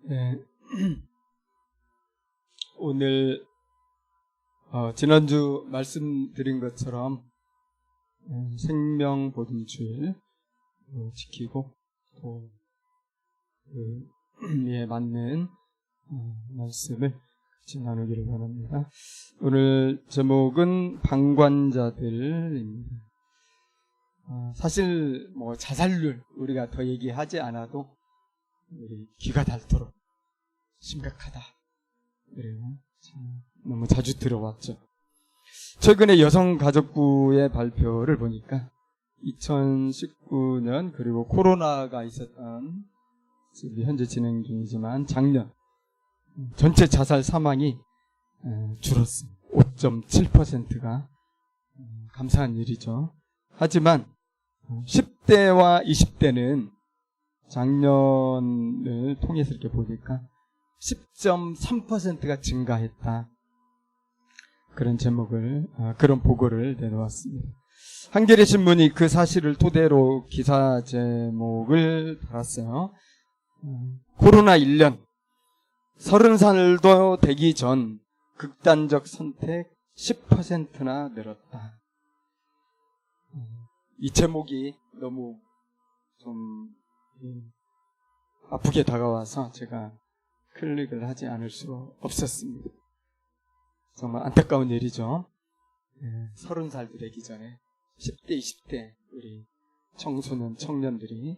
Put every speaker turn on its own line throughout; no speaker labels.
네. 오늘 지난주 말씀드린 것처럼 생명보증주일 지키고 또 그에 맞는 말씀을 같이 나누기를 바랍니다. 오늘 제목은 방관자들입니다. 사실 자살률 우리가 더 얘기하지 않아도 우리 귀가 닳도록 심각하다. 그래요. 너무 자주 들어왔죠. 최근에 여성가족부의 발표를 보니까 2019년 그리고 코로나가 있었던 지금 현재 진행 중이지만 작년 전체 자살 사망이 줄었습니다. 5.7%가 감사한 일이죠. 하지만 10대와 20대는 작년을 통해서 이렇게 보니까 10.3%가 증가했다. 그런 제목을, 그런 보고를 내놓았습니다. 한겨레 신문이 그 사실을 토대로 기사 제목을 달았어요. 코로나 1년, 30살도 되기 전 극단적 선택 10%나 늘었다. 이 제목이 너무 좀 아프게 다가와서 제가 클릭을 하지 않을 수 없었습니다. 정말 안타까운 일이죠. 30살 되기 전에 10대, 20대 우리 청소년, 청년들이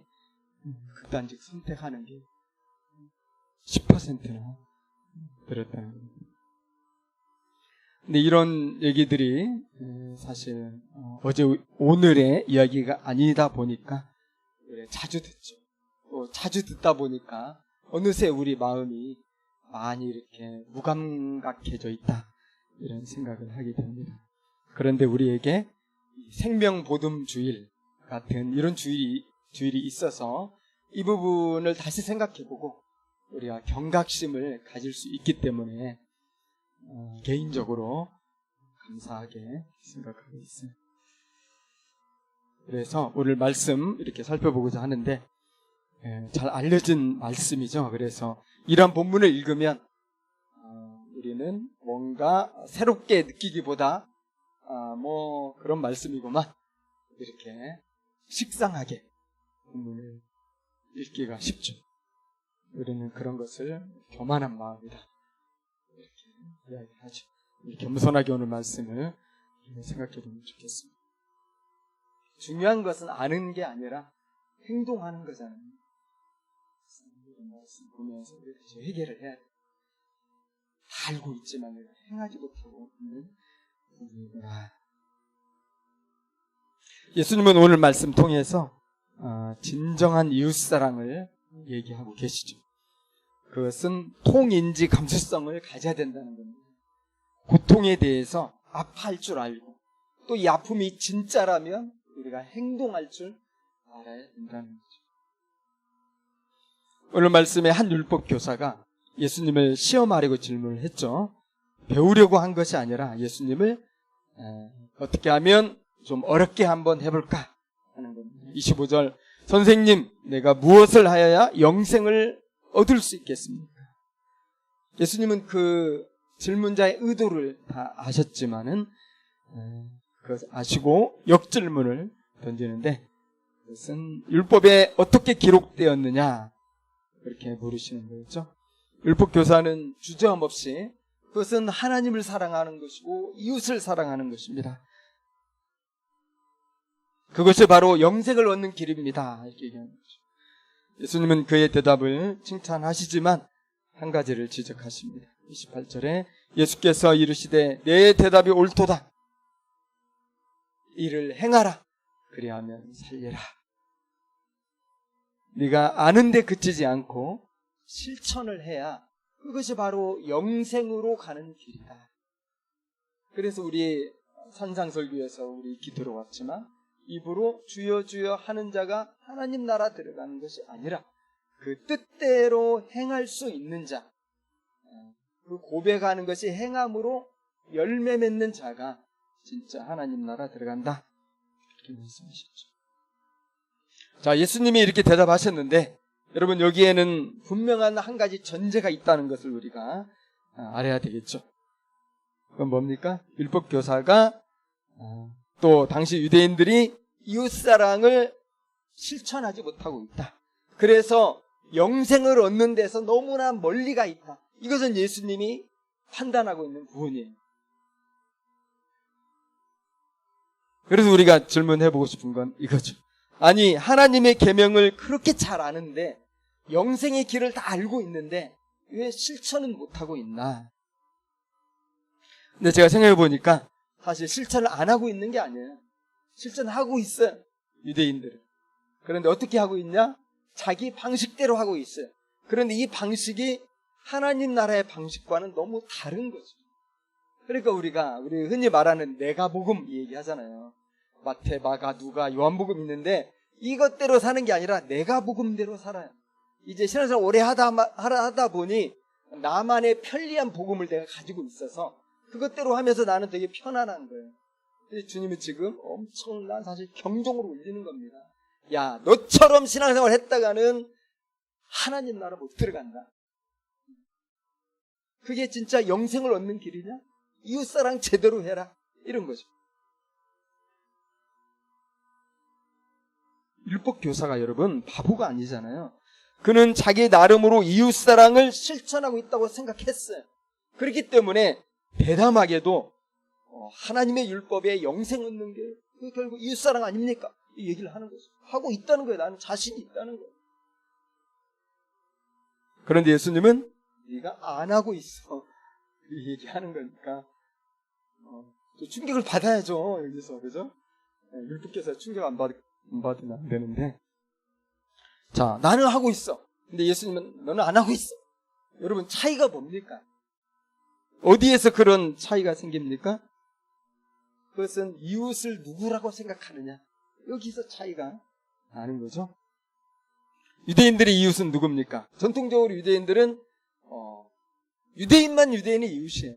극단적 선택하는 게 10%나 늘었다는 겁니다. 근데 이런 얘기들이 사실 어제 오늘의 이야기가 아니다 보니까 자주 듣죠. 또 자주 듣다 보니까 어느새 우리 마음이 많이 이렇게 무감각해져 있다. 이런 생각을 하게 됩니다. 그런데 우리에게 생명보듬주일 같은 이런 주일이 있어서 이 부분을 다시 생각해보고 우리가 경각심을 가질 수 있기 때문에 개인적으로 감사하게 생각하고 있어요. 그래서 오늘 말씀 이렇게 살펴보고자 하는데 잘 알려진 말씀이죠. 그래서 이러한 본문을 읽으면 우리는 뭔가 새롭게 느끼기보다 그런 말씀이구만 이렇게 식상하게 본문을 읽기가 쉽죠. 우리는 그런 것을 교만한 마음이다 이렇게 이야기하죠. 겸손하게 오늘 말씀을 생각해보면 좋겠습니다. 중요한 것은 아는 게 아니라 행동하는 거잖아요. 이런 말씀 보면서 우리가 회개를 해야 돼. 다 알고 있지만 내가 행하지 못하고 있는 부분이구나. 예수님은 오늘 말씀 통해서 진정한 이웃사랑을 얘기하고 계시죠. 그것은 통인지 감수성을 가져야 된다는 겁니다. 고통에 대해서 아파할 줄 알고 또 이 아픔이 진짜라면 우리가 행동할 줄 알아야 된다는 거죠. 오늘 말씀에 한 율법 교사가 예수님을 시험하려고 질문을 했죠. 배우려고 한 것이 아니라 예수님을 어떻게 하면 좀 어렵게 한번 해볼까 하는 겁니다. 25절 선생님 내가 무엇을 하여야 영생을 얻을 수 있겠습니까? 예수님은 그 질문자의 의도를 다 아셨지만은 그것을 아시고 역질문을 던지는데 그것은 율법에 어떻게 기록되었느냐 그렇게 물으시는 거였죠. 율법교사는 주저함없이 그것은 하나님을 사랑하는 것이고 이웃을 사랑하는 것입니다. 그것이 바로 영생을 얻는 길입니다. 이렇게 얘기하는 거죠. 예수님은 그의 대답을 칭찬하시지만 한 가지를 지적하십니다. 28절에 예수께서 이르시되 내 대답이 옳도다. 이를 행하라. 그리하면 살리라. 네가 아는데 그치지 않고 실천을 해야 그것이 바로 영생으로 가는 길이다. 그래서 우리 산상설교에서 우리 기도로 왔지만 입으로 주여 주여 하는 자가 하나님 나라 들어가는 것이 아니라 그 뜻대로 행할 수 있는 자, 그 고백하는 것이 행함으로 열매 맺는 자가 진짜 하나님 나라 들어간다. 이렇게 말씀하셨죠. 자, 예수님이 이렇게 대답하셨는데 여러분, 여기에는 분명한 한 가지 전제가 있다는 것을 우리가 알아야 되겠죠. 그건 뭡니까? 율법 교사가 또 당시 유대인들이 이웃사랑을 실천하지 못하고 있다. 그래서 영생을 얻는 데서 너무나 멀리가 있다. 이것은 예수님이 판단하고 있는 부분이에요. 그래서 우리가 질문해보고 싶은 건 이거죠. 아니, 하나님의 계명을 그렇게 잘 아는데, 영생의 길을 다 알고 있는데 왜 실천은 못하고 있나? 근데 제가 생각해보니까 사실 실천을 안 하고 있는 게 아니에요. 실천하고 있어요, 유대인들은. 그런데 어떻게 하고 있냐? 자기 방식대로 하고 있어요. 그런데 이 방식이 하나님 나라의 방식과는 너무 다른 거죠. 그러니까 우리 흔히 말하는 내가복음 얘기하잖아요. 마태, 마가, 누가, 요한복음 있는데 이것대로 사는 게 아니라 내가복음대로 살아요. 이제 신앙생활 오래 하다 보니 나만의 편리한 복음을 내가 가지고 있어서 그것대로 하면서 나는 되게 편안한 거예요. 근데 주님은 지금 엄청난 사실 경종으로 울리는 겁니다. 야, 너처럼 신앙생활 했다가는 하나님 나라 못 들어간다. 그게 진짜 영생을 얻는 길이냐? 이웃사랑 제대로 해라. 이런 거죠. 율법 교사가 여러분 바보가 아니잖아요. 그는 자기 나름으로 이웃사랑을 실천하고 있다고 생각했어요. 그렇기 때문에 대담하게도 하나님의 율법에 영생 얻는 게 결국 이웃사랑 아닙니까? 이 얘기를 하는 거죠. 하고 있다는 거예요. 나는 자신이 있다는 거예요. 그런데 예수님은 네가 안 하고 있어. 이 얘기하는 거니까 충격을 받아야죠. 여기서. 그죠? 율법교사 충격 안 받으면 안 되는데. 자, 나는 하고 있어. 근데 예수님은 너는 안 하고 있어. 여러분, 차이가 뭡니까? 어디에서 그런 차이가 생깁니까? 그것은 이웃을 누구라고 생각하느냐. 여기서 차이가 나는 거죠. 유대인들의 이웃은 누굽니까? 전통적으로 유대인들은 유대인만 유대인의 이웃이에요.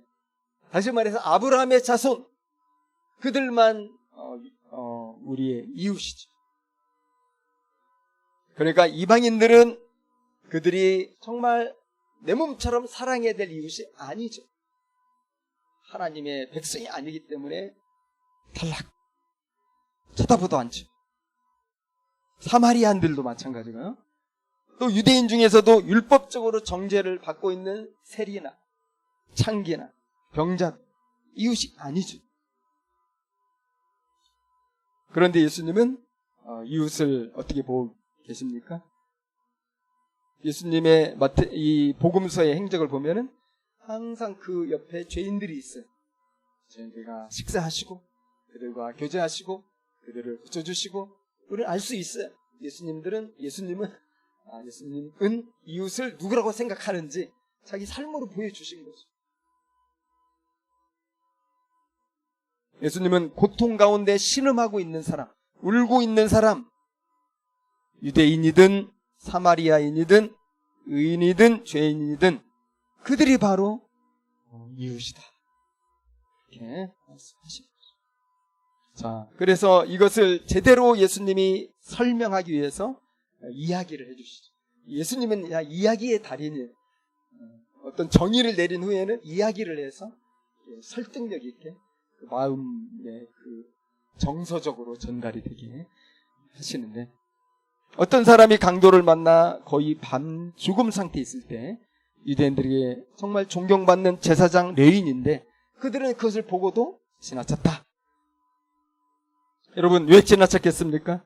다시 말해서 아브라함의 자손, 그들만 우리의 이웃이죠. 그러니까 이방인들은 그들이 정말 내 몸처럼 사랑해야 될 이웃이 아니죠. 하나님의 백성이 아니기 때문에 탈락. 쳐다보도 않죠. 사마리아인들도 마찬가지고요. 또 유대인 중에서도 율법적으로 정죄를 받고 있는 세리나 창기나 병자 이웃이 아니죠. 그런데 예수님은 이웃을 어떻게 보고 계십니까? 예수님의 이 복음서의 행적을 보면은 항상 그 옆에 죄인들이 있어요. 죄인들과 식사하시고 그들과 교제하시고 그들을 고쳐주시고 우리는 알 수 있어요. 예수님은 이웃을 누구라고 생각하는지 자기 삶으로 보여주신 거죠. 예수님은 고통 가운데 신음하고 있는 사람, 울고 있는 사람, 유대인이든 사마리아인이든 의인이든 죄인이든 그들이 바로 이웃이다. 이렇게 말씀하십니다. 자, 그래서 이것을 제대로 예수님이 설명하기 위해서 이야기를 해주시죠. 예수님은 이야기의 달인이에요. 어떤 정의를 내린 후에는 이야기를 해서 설득력 있게 그 마음의 그 정서적으로 전달이 되게 하시는데, 어떤 사람이 강도를 만나 거의 밤 죽음 상태에 있을 때 유대인들에게 정말 존경받는 제사장 레위인인데 그들은 그것을 보고도 지나쳤다. 여러분, 왜 지나쳤겠습니까?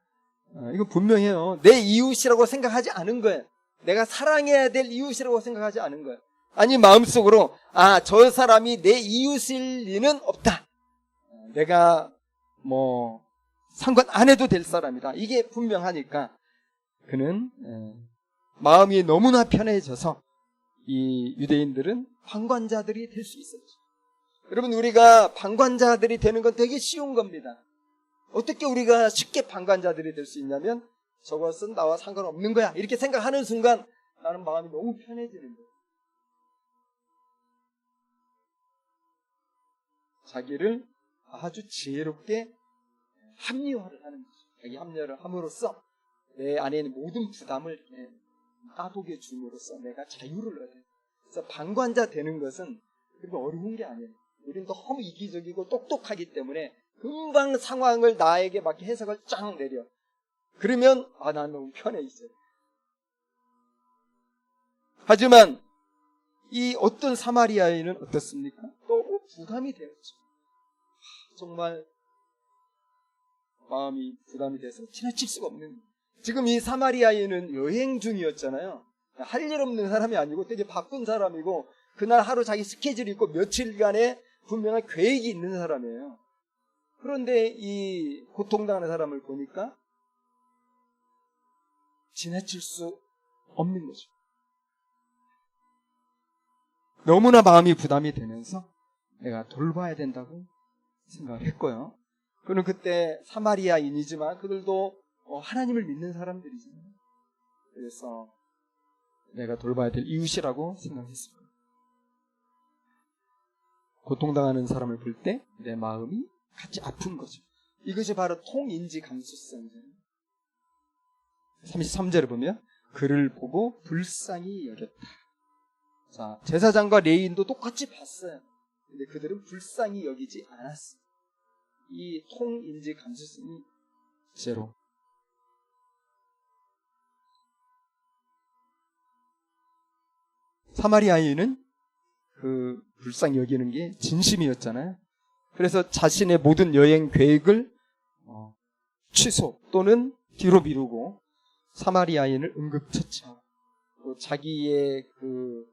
이건 분명해요. 내 이웃이라고 생각하지 않은 거예요. 내가 사랑해야 될 이웃이라고 생각하지 않은 거예요. 아니, 마음속으로 저 사람이 내 이웃일 리는 없다. 내가 상관 안 해도 될 사람이다. 이게 분명하니까 그는 마음이 너무나 편해져서 이 유대인들은 방관자들이 될 수 있었죠. 여러분, 우리가 방관자들이 되는 건 되게 쉬운 겁니다. 어떻게 우리가 쉽게 방관자들이 될 수 있냐면 저것은 나와 상관없는 거야 이렇게 생각하는 순간 나는 마음이 너무 편해지는 거예요. 자기를 아주 지혜롭게 합리화를 하는 거죠. 자기 합리화를 함으로써 내 안에 있는 모든 부담을 따독여 줌으로써 내가 자유를 얻어요. 그래서 방관자 되는 것은 그렇게 어려운 게 아니에요. 우리는 너무 이기적이고 똑똑하기 때문에 금방 상황을 나에게 맞게 해석을 쫙 내려. 그러면 난 너무 편해 있어요. 하지만 이 어떤 사마리아인은 어떻습니까? 너무 부담이 되었죠. 정말 마음이 부담이 돼서 지나칠 수가 없는. 지금 이 사마리아인은 여행 중이었잖아요. 할 일 없는 사람이 아니고 되게 바쁜 사람이고 그날 하루 자기 스케줄이 있고 며칠간의 분명한 계획이 있는 사람이에요. 그런데 이 고통당하는 사람을 보니까 지나칠 수 없는 거죠. 너무나 마음이 부담이 되면서 내가 돌봐야 된다고 생각을 했고요. 그는 그때 사마리아인이지만 그들도 하나님을 믿는 사람들이잖아요. 그래서 내가 돌봐야 될 이웃이라고 생각했습니다. 고통당하는 사람을 볼 때 내 마음이 같이 아픈 거죠. 이것이 바로 통인지 감수성이잖아요. 33절을 보면 그를 보고 불쌍히 여겼다. 자, 제사장과 레위인도 똑같이 봤어요. 근데 그들은 불쌍히 여기지 않았어요. 이 통인지 감수성이 제로. 사마리아인은 그 불쌍히 여기는 게 진심이었잖아요. 그래서 자신의 모든 여행 계획을 취소 또는 뒤로 미루고 사마리아인을 응급처치하고 또 자기의 그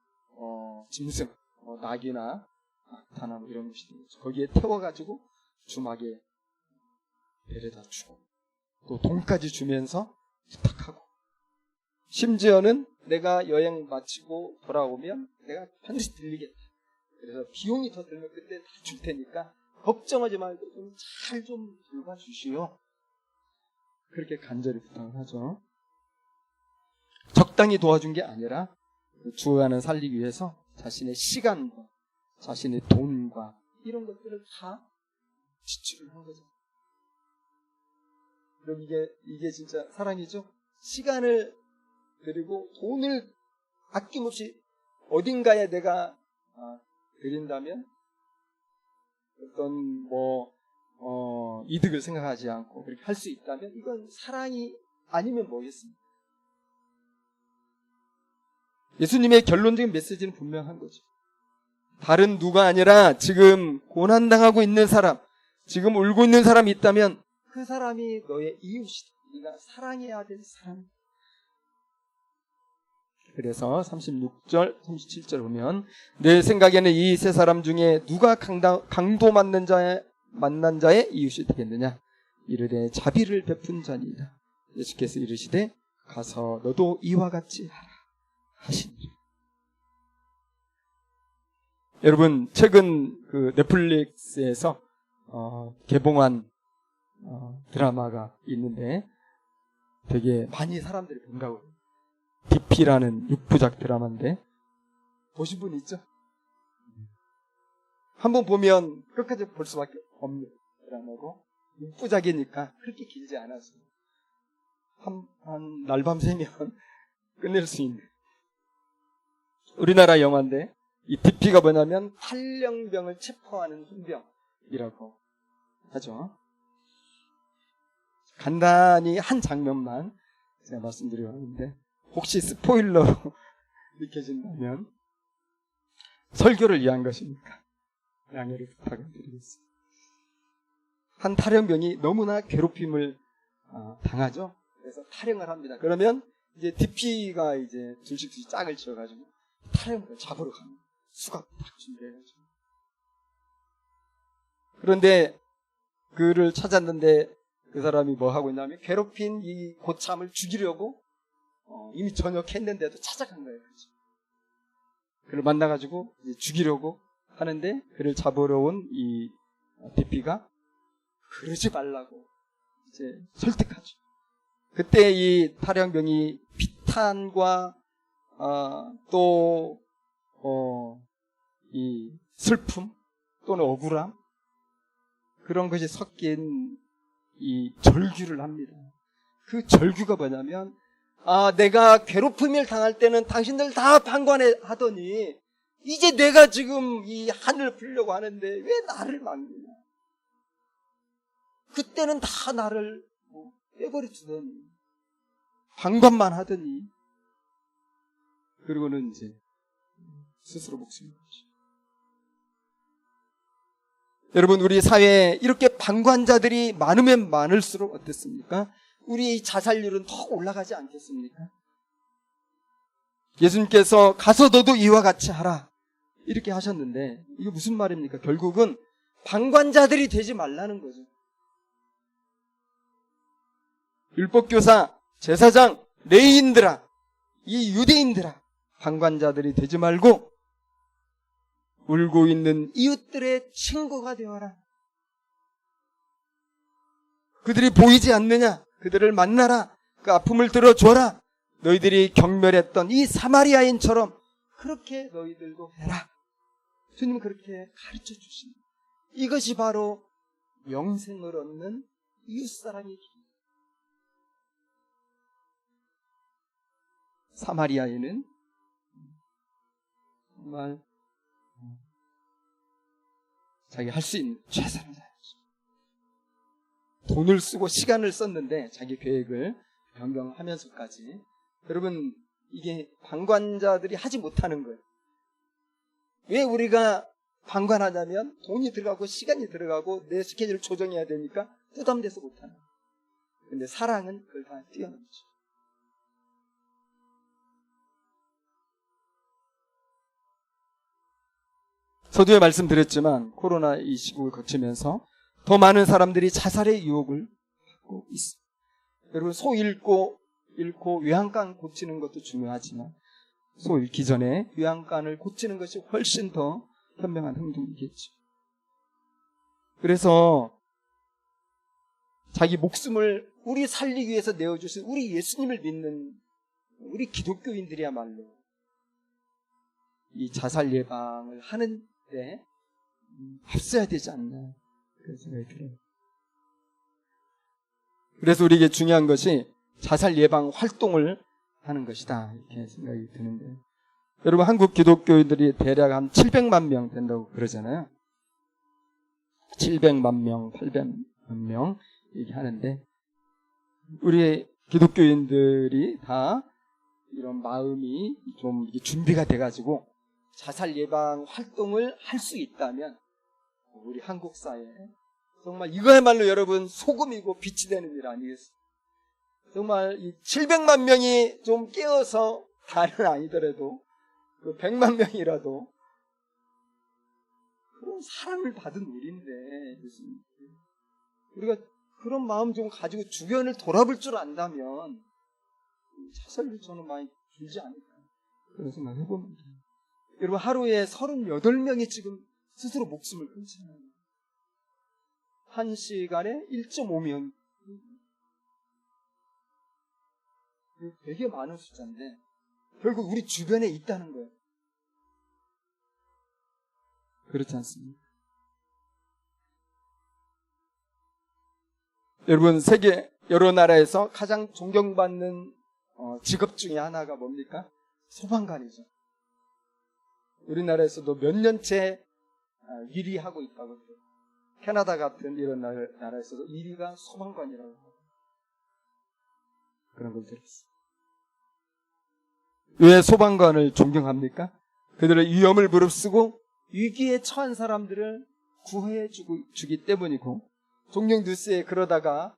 짐승, 낙이나 악타나 이런 것이 거기에 태워가지고 주막에 데려다 주고 또 돈까지 주면서 부탁하고 심지어는 내가 여행 마치고 돌아오면 내가 반드시 들리겠다. 그래서 비용이 더 들면 그때 다 줄 테니까 걱정하지 말고 좀 잘 좀 돌봐주시오. 그렇게 간절히 부탁을 하죠. 적당히 도와준 게 아니라 주어가는 살리기 위해서 자신의 시간과 자신의 돈과 이런 것들을 다 지출을 한 거죠. 그럼 이게 진짜 사랑이죠? 시간을 그리고 돈을 아낌없이 어딘가에 내가 드린다면 어떤 이득을 생각하지 않고 그렇게 할 수 있다면 이건 사랑이 아니면 뭐겠습니까? 예수님의 결론적인 메시지는 분명한 거죠. 다른 누가 아니라 지금 고난당하고 있는 사람, 지금 울고 있는 사람이 있다면 그 사람이 너의 이웃이다. 네가 사랑해야 될 사람. 그래서 36절, 37절 보면 내 생각에는 이 세 사람 중에 누가 강도 만난 자의 이웃이 되겠느냐? 이르되 자비를 베푼 자니이다. 예수께서 이르시되 가서 너도 이와 같이 하라 하시니라. 여러분 최근 그 넷플릭스에서 개봉한 드라마가 있는데 되게 많이 사람들이 본다고 해요. DP라는 6부작 드라마인데 보신 분 있죠? 한번 보면 끝까지 볼 수밖에 없는 드라마고 6부작이니까 그렇게 길지 않았어요. 한 날밤 새면 끝낼 수 있는 우리나라 영화인데 이 DP가 뭐냐면 탈영병을 체포하는 훈병이라고 하죠. 간단히 한 장면만 제가 말씀드리는데 혹시 스포일러로 느껴진다면 설교를 위한 것이니까 양해를 부탁을 드리겠습니다. 한 탈영병이 너무나 괴롭힘을 당하죠. 그래서 탈영을 합니다. 그러면 이제 DP가 이제 둘씩 짝을 지어가지고 탈영을 잡으러 갑니다. 수갑 딱 준비해가지고. 그런데 그를 찾았는데 그 사람이 뭐 하고 있냐면 괴롭힌 이 고참을 죽이려고 이미 전역했는데도 찾아간 거예요. 그렇죠? 그를 만나가지고 이제 죽이려고 하는데 그를 잡으러 온 이 DP가 그러지 말라고 이제 설득하죠. 그때 이 탈영병이 비탄과 또 이 슬픔 또는 억울함 그런 것이 섞인 이 절규를 합니다. 그 절규가 뭐냐면 내가 괴롭힘을 당할 때는 당신들 다 방관하더니 이제 내가 지금 이 한을 풀려고 하는데 왜 나를 막느냐. 그때는 다 나를 빼버려 주더니 방관만 하더니 그리고는 이제 스스로 목숨을 걸죠. 여러분, 우리 사회에 이렇게 방관자들이 많으면 많을수록 어떻습니까? 우리 자살률은 더 올라가지 않겠습니까? 예수님께서 가서 너도 이와 같이 하라 이렇게 하셨는데 이게 무슨 말입니까? 결국은 방관자들이 되지 말라는 거죠. 율법교사, 제사장, 레위인들아, 이 유대인들아, 방관자들이 되지 말고 울고 있는 이웃들의 친구가 되어라. 그들이 보이지 않느냐? 그들을 만나라. 그 아픔을 들어줘라. 너희들이 경멸했던 이 사마리아인처럼 그렇게 너희들도 해라. 주님은 그렇게 가르쳐 주십니다. 이것이 바로 영생을 얻는 이웃사랑의 길입니다. 사마리아인은 정말 자기 할 수 있는 최선을 다했죠. 돈을 쓰고 시간을 썼는데 자기 계획을 변경하면서까지. 여러분, 이게 방관자들이 하지 못하는 거예요. 왜 우리가 방관하냐면 돈이 들어가고 시간이 들어가고 내 스케줄을 조정해야 되니까 부담돼서 못하는 거예요. 근데 사랑은 그걸 다 뛰어넘죠. 서두에 말씀드렸지만 코로나 이 시국을 거치면서 더 많은 사람들이 자살의 유혹을 받고 있습니다. 여러분, 소 잃고 외양간 고치는 것도 중요하지만 소 잃기 전에 외양간을 고치는 것이 훨씬 더 현명한 행동이겠죠. 그래서 자기 목숨을 우리 살리기 위해서 내어주신 우리 예수님을 믿는 우리 기독교인들이야말로 이 자살 예방을 하는 데 앞서야 되지 않나 그런 생각이 들어요. 그래서 우리에게 중요한 것이 자살 예방 활동을 하는 것이다 이렇게 생각이 드는데, 여러분, 한국 기독교인들이 대략 한 700만 명 된다고 그러잖아요. 700만 명, 800만 명 얘기하는데 우리 기독교인들이 다 이런 마음이 좀 준비가 돼가지고 자살 예방 활동을 할 수 있다면 우리 한국 사회에 정말 이거야말로 여러분 소금이고 빛이 되는 일 아니겠습니까? 정말 이 700만 명이 좀 깨어서 다는 아니더라도 그 100만 명이라도 그런 사랑을 받은 우리인데 우리가 그런 마음 좀 가지고 주변을 돌아볼 줄 안다면 자살률 저는 많이 줄지 않을까 그런 생각 해봅니다. 여러분, 하루에 38명이 지금 스스로 목숨을 끊잖아요. 1시간에 1.5명. 되게 많은 숫자인데 결국 우리 주변에 있다는 거예요. 그렇지 않습니까? 여러분, 세계 여러 나라에서 가장 존경받는 직업 중에 하나가 뭡니까? 소방관이죠. 우리나라에서도 몇 년째 1위 하고 있다고 해요. 캐나다 같은 이런 나라에서도 1위가 소방관이라고 하고 그런 걸 들었어요. 왜 소방관을 존경합니까? 그들의 위험을 무릅쓰고 위기에 처한 사람들을 구해 주기 때문이고, 종종 뉴스에 그러다가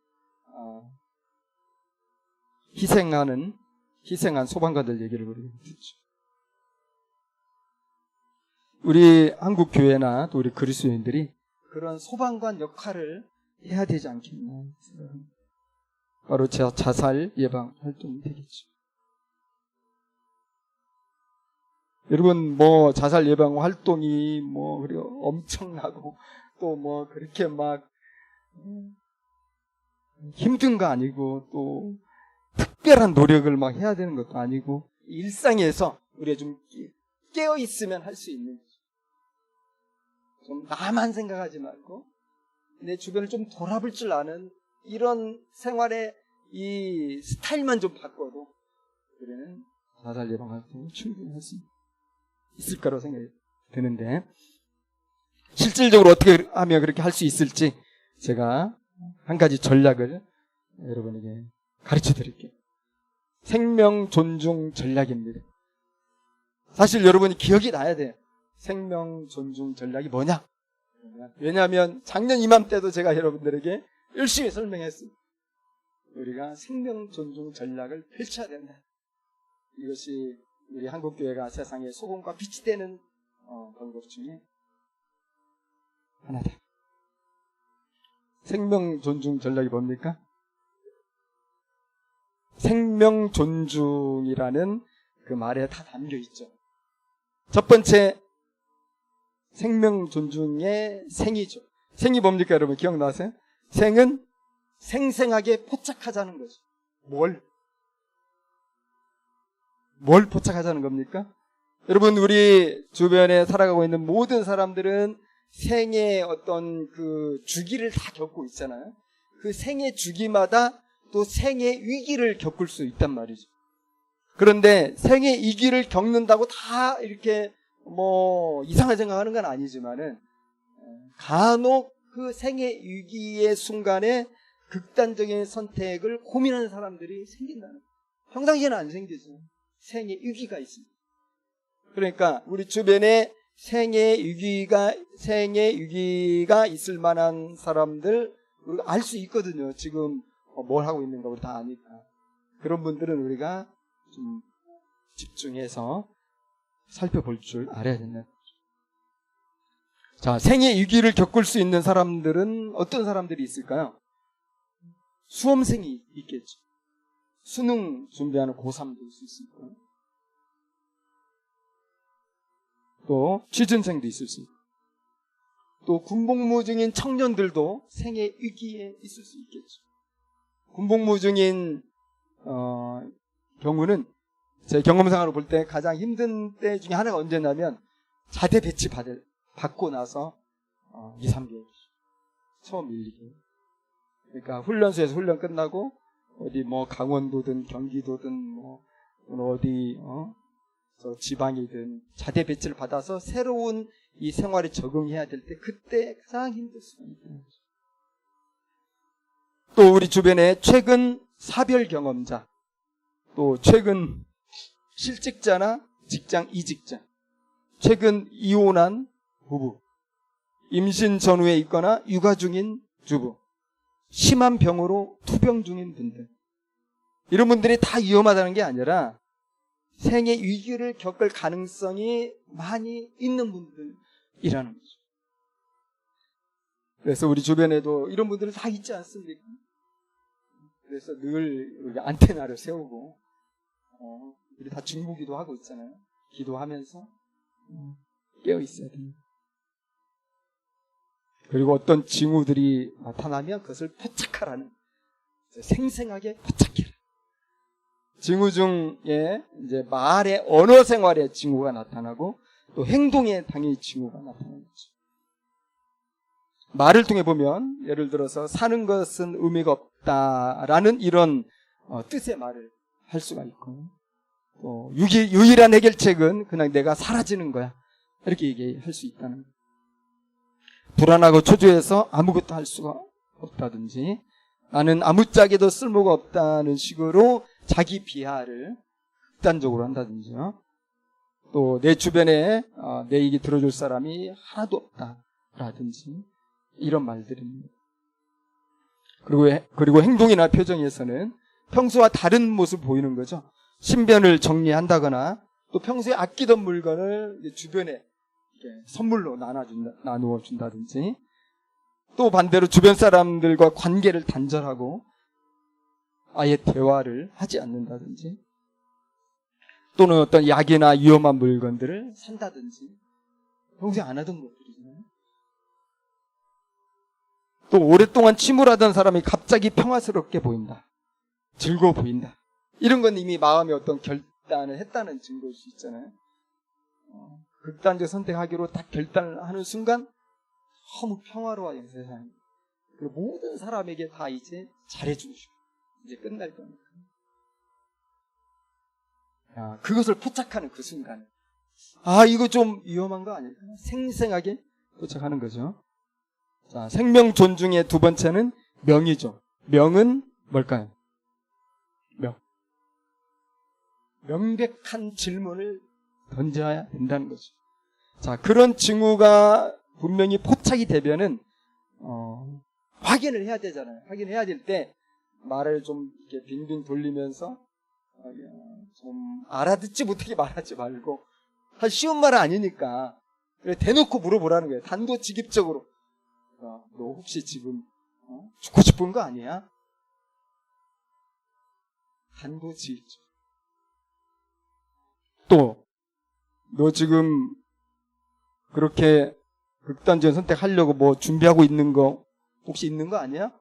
희생한 소방관들 얘기를 우리가 듣죠. 우리 한국 교회나 또 우리 그리스도인들이 그런 소방관 역할을 해야 되지 않겠나 생각합니다. 바로 자살 예방 활동이 되겠죠. 여러분, 뭐 자살 예방 활동이 뭐 그리고 엄청나고 또 뭐 그렇게 막 힘든 거 아니고 또 특별한 노력을 막 해야 되는 것도 아니고 일상에서 우리가 좀 깨어 있으면 할 수 있는, 좀 나만 생각하지 말고 내 주변을 좀 돌아볼 줄 아는 이런 생활의 이 스타일만 좀 바꿔도 그러면 자살 예방 활동이 충분히 할 수 있을 거라고 생각이 드는데, 실질적으로 어떻게 하면 그렇게 할 수 있을지 제가 한 가지 전략을 여러분에게 가르쳐 드릴게요. 생명 존중 전략입니다. 사실 여러분이 기억이 나야 돼요. 생명 존중 전략이 뭐냐? 왜냐하면 작년 이맘때도 제가 여러분들에게 열심히 설명했어요. 우리가 생명 존중 전략을 펼쳐야 된다. 이것이 우리 한국교회가 세상에 소금과 빛이 되는 방법 중에 하나다. 생명 존중 전략이 뭡니까? 생명 존중이라는 그 말에 다 담겨 있죠. 첫 번째, 생명 존중의 생이죠. 생이 뭡니까, 여러분? 기억나세요? 생은 생생하게 포착하자는 거죠. 뭘 포착하자는 겁니까? 여러분, 우리 주변에 살아가고 있는 모든 사람들은 생의 어떤 그 주기를 다 겪고 있잖아요. 그 생의 주기마다 또 생의 위기를 겪을 수 있단 말이죠. 그런데 생의 위기를 겪는다고 다 이렇게 이상한 생각하는 건 아니지만은, 간혹 그 생의 위기의 순간에 극단적인 선택을 고민하는 사람들이 생긴다는 거예요. 평상시에는 안 생기죠. 생의 위기가 있습니다. 그러니까 우리 주변에 생의 위기가 있을 만한 사람들 우리가 알 수 있거든요. 지금 뭘 하고 있는가 우리 다 아니까. 그런 분들은 우리가 좀 집중해서 살펴볼 줄 알아야 된다. 자, 생의 위기를 겪을 수 있는 사람들은 어떤 사람들이 있을까요? 수험생이 있겠죠. 수능 준비하는 고3도 있을 수 있고, 또 취준생도 있을 수 있고, 또 군복무 중인 청년들도 생의 위기에 있을 수 있겠죠. 군복무 중인 경우는 제 경험상으로 볼 때 가장 힘든 때 중에 하나가 언제냐면, 자대 배치 받고 나서 2, 3개월 처음 밀리게. 그러니까 훈련소에서 훈련 끝나고 어디 강원도든 경기도든 어디 저 지방이든 자대 배치를 받아서 새로운 이 생활에 적응해야 될 때, 그때 가장 힘들 수가 있는 거죠. 또 우리 주변에 최근 사별 경험자, 또 최근 실직자나 직장 이직자, 최근 이혼한 부부, 임신 전후에 있거나 육아 중인 주부, 심한 병으로 투병 중인 분들, 이런 분들이 다 위험하다는 게 아니라 생의 위기를 겪을 가능성이 많이 있는 분들이라는 거죠. 그래서 우리 주변에도 이런 분들은 다 있지 않습니까? 그래서 늘 우리 안테나를 세우고 우리 다 중보기도 하고 있잖아요. 기도하면서 깨어 있어야 됩니다. 그리고 어떤 징후들이 나타나면 그것을 포착하라는, 생생하게 포착해라. 징후 중에 이제 말의 언어 생활의 징후가 나타나고, 또 행동에 당연히 징후가 나타나는 거죠. 말을 통해 보면, 예를 들어서 사는 것은 의미가 없다라는 이런 뜻의 말을 할 수가 있고, 또 유일한 해결책은 그냥 내가 사라지는 거야, 이렇게 얘기할 수 있다는 거예요. 불안하고 초조해서 아무것도 할 수가 없다든지, 나는 아무짝에도 쓸모가 없다는 식으로 자기 비하를 극단적으로 한다든지요. 또 내 주변에 내 얘기 들어줄 사람이 하나도 없다라든지, 이런 말들입니다. 그리고 행동이나 표정에서는 평소와 다른 모습을 보이는 거죠. 신변을 정리한다거나, 또 평소에 아끼던 물건을 주변에 선물로 나누어 준다든지, 또 반대로 주변 사람들과 관계를 단절하고 아예 대화를 하지 않는다든지, 또는 어떤 약이나 위험한 물건들을 산다든지, 평소에 안 하던 것들이잖아요. 또 오랫동안 침울하던 사람이 갑자기 평화스럽게 보인다, 즐거워 보인다, 이런 건 이미 마음의 어떤 결단을 했다는 증거일 수 있잖아요. 극단적 선택하기로 딱 결단을 하는 순간 너무 평화로워요, 세상이. 그리고 모든 사람에게 다 이제 잘해주고 싶어. 이제 끝날 거니까. 그것을 포착하는 그 순간에 이거 좀 위험한 거 아닐까? 생생하게 포착하는 거죠. 자, 생명 존중의 두 번째는 명이죠. 명은 뭘까요? 명백한 질문을 던져야 된다는 거죠. 자, 그런 징후가 분명히 포착이 되면은 확인을 해야 되잖아요. 확인해야 될 때 말을 좀 이렇게 빙빙 돌리면서 좀 알아듣지 못하게 말하지 말고, 사실 쉬운 말은 아니니까 대놓고 물어보라는 거예요. 단도직입적으로. 너 혹시 지금 죽고 싶은 거 아니야? 단도직입적. 또 너 지금 그렇게 극단적인 선택하려고 뭐 준비하고 있는 거 혹시 있는 거 아니야?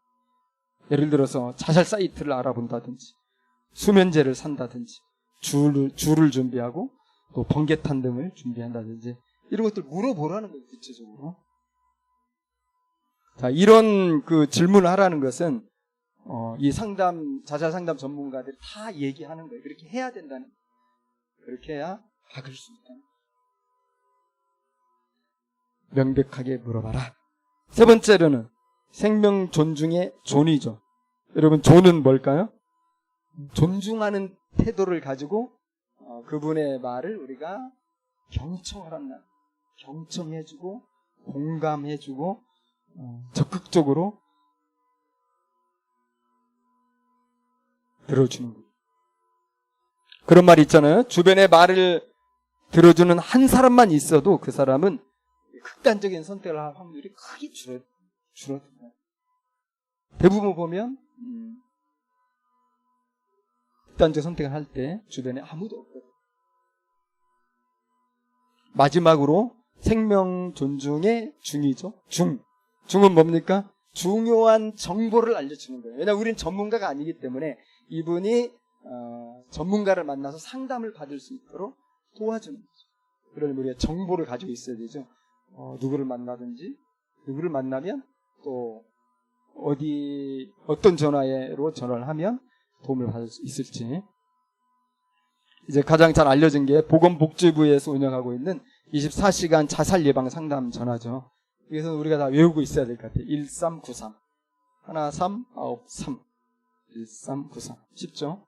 예를 들어서 자살 사이트를 알아본다든지 수면제를 산다든지 줄을 준비하고 또 번개탄 등을 준비한다든지 이런 것들 물어보라는 거예요. 구체적으로. 자, 이런 그 질문을 하라는 것은 이 자살 상담 전문가들이 다 얘기하는 거예요. 그렇게 해야 된다는 거예요. 그렇게 해야 박을 수 있다. 명백하게 물어봐라. 세 번째로는 생명 존중의 존이죠. 여러분, 존은 뭘까요? 존중하는 태도를 가지고 그분의 말을 우리가 경청하란다. 경청해주고 공감해주고 적극적으로 들어주는 거예요. 그런 말이 있잖아요. 주변의 말을 들어주는 한 사람만 있어도 그 사람은 극단적인 선택을 할 확률이 크게 줄어든다. 대부분 보면 극단적 선택을 할 때 주변에 아무도 없거든요. 마지막으로 생명 존중의 중이죠. 중은 뭡니까? 중요한 정보를 알려주는 거예요. 왜냐하면 우리는 전문가가 아니기 때문에 이분이 전문가를 만나서 상담을 받을 수 있도록 도와주는 거죠. 그러려면 우리가 정보를 가지고 있어야 되죠. 누구를 만나든지 누구를 만나면 또 어떤 전화로 전화를 하면 도움을 받을 수 있을지. 이제 가장 잘 알려진 게 보건복지부에서 운영하고 있는 24시간 자살 예방 상담 전화죠. 여기서 우리가 다 외우고 있어야 될 것 같아요. 1393 1393 1393 쉽죠?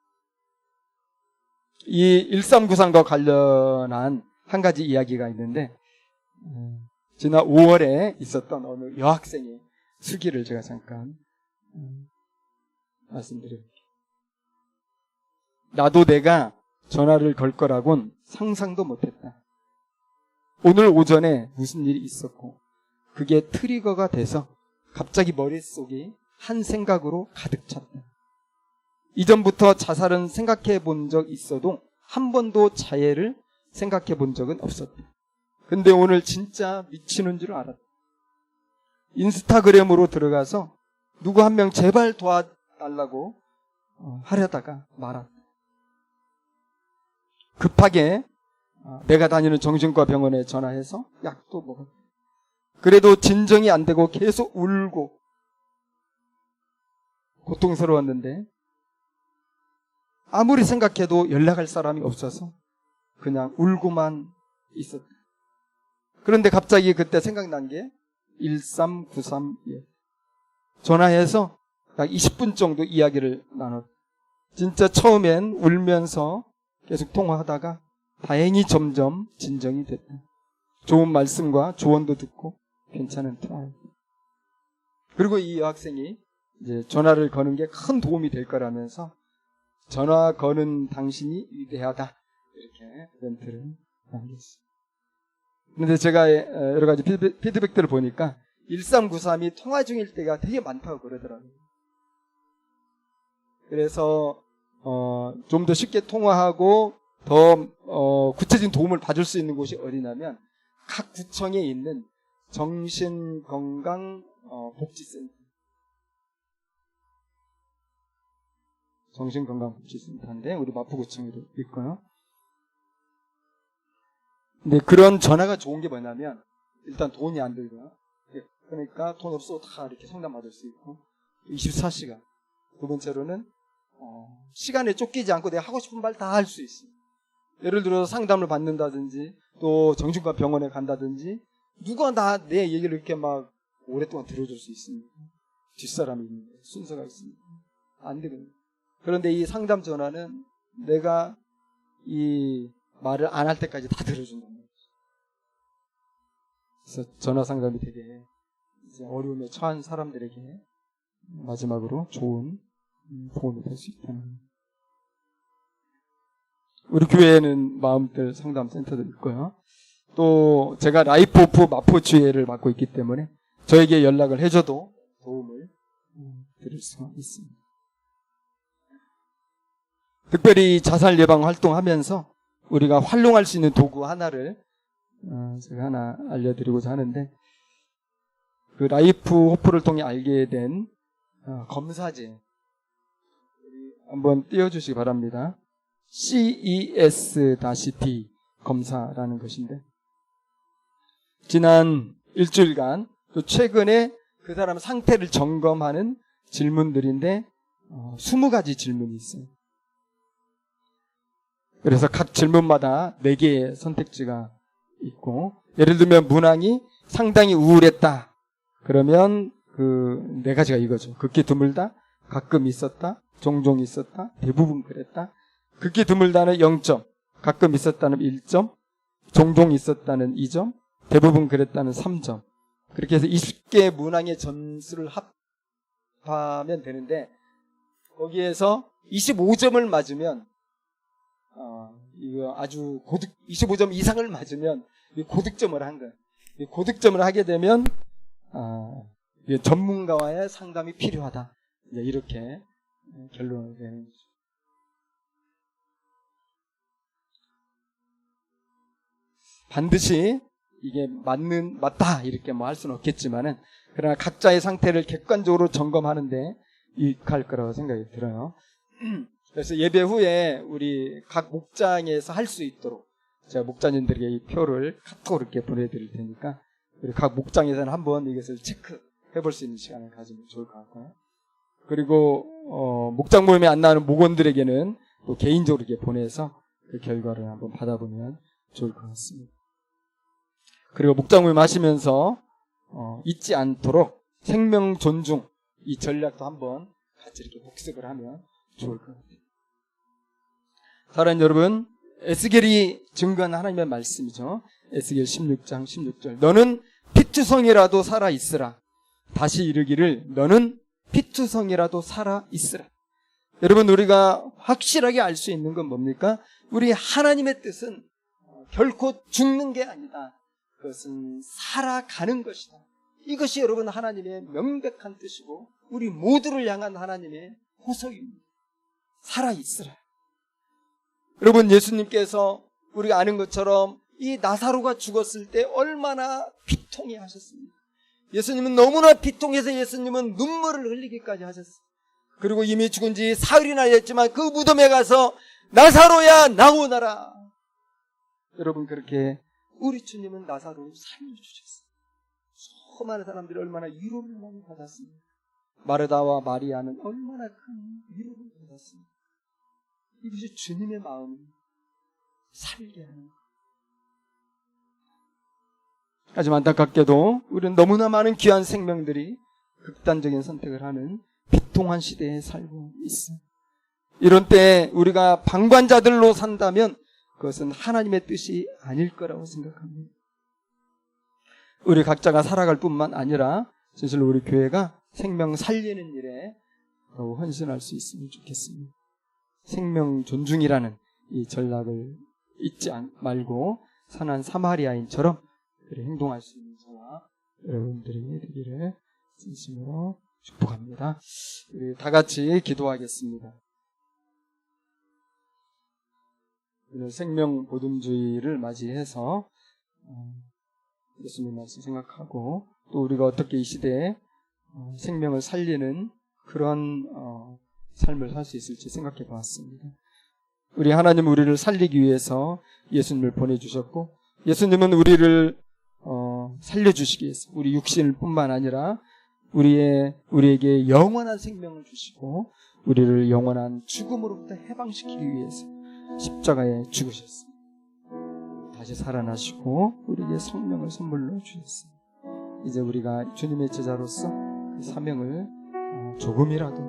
이 1393과 관련한 한 가지 이야기가 있는데 지난 5월에 있었던 어느 여학생의 수기를 제가 잠깐 말씀드릴게요. 나도 내가 전화를 걸 거라곤 상상도 못했다. 오늘 오전에 무슨 일이 있었고 그게 트리거가 돼서 갑자기 머릿속이 한 생각으로 가득 찼다. 이전부터 자살은 생각해 본 적 있어도 한 번도 자해를 생각해 본 적은 없었다. 근데 오늘 진짜 미치는 줄 알았다. 인스타그램으로 들어가서 누구 한 명 제발 도와달라고 하려다가 말았다. 급하게 내가 다니는 정신과 병원에 전화해서 약도 먹었다. 그래도 진정이 안 되고 계속 울고 고통스러웠는데 아무리 생각해도 연락할 사람이 없어서 그냥 울고만 있었다. 그런데 갑자기 그때 생각난 게 1393에 전화해서 약 20분 정도 이야기를 나눴다. 진짜 처음엔 울면서 계속 통화하다가 다행히 점점 진정이 됐다. 좋은 말씀과 조언도 듣고 괜찮은 통화. 그리고 이 여학생이 이제 전화를 거는 게 큰 도움이 될 거라면서 전화 거는 당신이 위대하다. 이렇게 멘트를 남겼어요. 그런데 제가 여러 가지 피드백들을 보니까 1393이 통화 중일 때가 되게 많다고 그러더라고요. 그래서 좀 더 쉽게 통화하고 더 구체적인 도움을 받을 수 있는 곳이 어디냐면 각 구청에 있는 정신건강복지센터. 정신건강복지센터인데 우리 마포구청에도 있고요. 근데 그런 전화가 좋은 게 뭐냐면 일단 돈이 안 들고요. 그러니까 돈 없어도 다 이렇게 상담받을 수 있고 24시간. 두 번째로는 시간에 쫓기지 않고 내가 하고 싶은 말 다 할 수 있어요. 예를 들어서 상담을 받는다든지 또 정신과 병원에 간다든지 누가 나 내 얘기를 이렇게 막 오랫동안 들어줄 수 있습니까? 뒷사람이 있는데 순서가 있습니다. 안 되거든요. 그런데 이 상담 전화는 내가 이 말을 안 할 때까지 다 들어준단 말이에요. 그래서 전화 상담이 되게 이제 어려움에 처한 사람들에게 마지막으로 좋은 도움이 될 수 있다는 거예요. 우리 교회에는 마음들 상담센터도 있고요. 또 제가 라이프 오프 마포주회를 맡고 있기 때문에 저에게 연락을 해줘도 도움을 드릴 수가 있습니다. 특별히 자살 예방 활동하면서 우리가 활용할 수 있는 도구 하나를 제가 하나 알려드리고자 하는데, 그 라이프 호프를 통해 알게 된 검사제 한번 띄워주시기 바랍니다. CES-D 검사라는 것인데, 지난 일주일간 또 최근에 그 사람 상태를 점검하는 질문들인데 20가지 질문이 있어요. 그래서 각 질문마다 4개의 선택지가 있고, 예를 들면 문항이 상당히 우울했다 그러면 그 4가지가 이거죠. 극히 드물다, 가끔 있었다, 종종 있었다, 대부분 그랬다. 극히 드물다는 0점, 가끔 있었다는 1점, 종종 있었다는 2점, 대부분 그랬다는 3점. 그렇게 해서 20개의 문항의 점수를 합하면 되는데, 거기에서 25점을 맞으면 이거 아주 25점 이상을 맞으면 고득점을 한 거예요. 고득점을 하게 되면 전문가와의 상담이 필요하다. 이렇게 결론을 내는 거죠. 반드시 이게 맞다 이렇게 할 수는 없겠지만은, 그러나 각자의 상태를 객관적으로 점검하는데 유익할 거라고 생각이 들어요. 그래서 예배 후에 우리 각 목장에서 할 수 있도록 제가 목자님들에게 이 표를 카톡으로 이렇게 보내드릴 테니까 우리 각 목장에서는 한번 이것을 체크해 볼 수 있는 시간을 가지면 좋을 것 같고요. 그리고 목장 모임에 안 나오는 목원들에게는 또 개인적으로 이렇게 보내서 그 결과를 한번 받아보면 좋을 것 같습니다. 그리고 목장 모임 하시면서 잊지 않도록 생명 존중 이 전략도 한번 같이 이렇게 복습을 하면 좋을 것 같아요. 사랑하는 여러분, 에스겔이 증거한 하나님의 말씀이죠. 에스겔 16장 16절. 너는 피투성이라도 살아 있으라. 다시 이르기를 너는 피투성이라도 살아 있으라. 여러분, 우리가 확실하게 알 수 있는 건 뭡니까? 우리 하나님의 뜻은 결코 죽는 게 아니다. 그것은 살아가는 것이다. 이것이 여러분 하나님의 명백한 뜻이고 우리 모두를 향한 하나님의 호소입니다. 살아있으라. 여러분, 예수님께서 우리가 아는 것처럼 이 나사로가 죽었을 때 얼마나 비통해 하셨습니까? 예수님은 너무나 비통해서 예수님은 눈물을 흘리기까지 하셨어요. 그리고 이미 죽은 지 사흘이나 됐지만 그 무덤에 가서 나사로야 나오너라. 여러분, 그렇게 우리 주님은 나사로를 살려주셨어요. 수많은 사람들이 얼마나 위로를 많이 받았습니까? 마르다와 마리아는 얼마나 큰 위로를 받았습니까? 이것이 주님의 마음을 살게 하는 것. 하지만 안타깝게도 우리는 너무나 많은 귀한 생명들이 극단적인 선택을 하는 비통한 시대에 살고 있어요. 이런 때 우리가 방관자들로 산다면 그것은 하나님의 뜻이 아닐 거라고 생각합니다. 우리 각자가 살아갈 뿐만 아니라 진실로 우리 교회가 생명 살리는 일에 더욱 헌신할 수 있으면 좋겠습니다. 생명 존중이라는 이 전략을 잊지 말고 선한 사마리아인처럼 행동할 수 있는 저와 여러분들이 되기를 진심으로 축복합니다. 우리 다 같이 기도하겠습니다. 오늘 생명 보듬주의를 맞이해서 예수님 말씀 생각하고 또 우리가 어떻게 이 시대에 생명을 살리는 그런 삶을 살 수 있을지 생각해 보았습니다. 우리 하나님 우리를 살리기 위해서 예수님을 보내주셨고 예수님은 우리를 살려주시기 위해서 우리 육신을 뿐만 아니라 우리에게 영원한 생명을 주시고 우리를 영원한 죽음으로부터 해방시키기 위해서 십자가에 죽으셨습니다. 다시 살아나시고 우리에게 성령을 선물로 주셨습니다. 이제 우리가 주님의 제자로서 그 사명을 조금이라도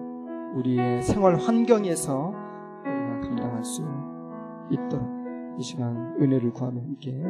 우리의 생활 환경에서 우리가 감당할 수 있도록 이 시간 은혜를 구하며 함께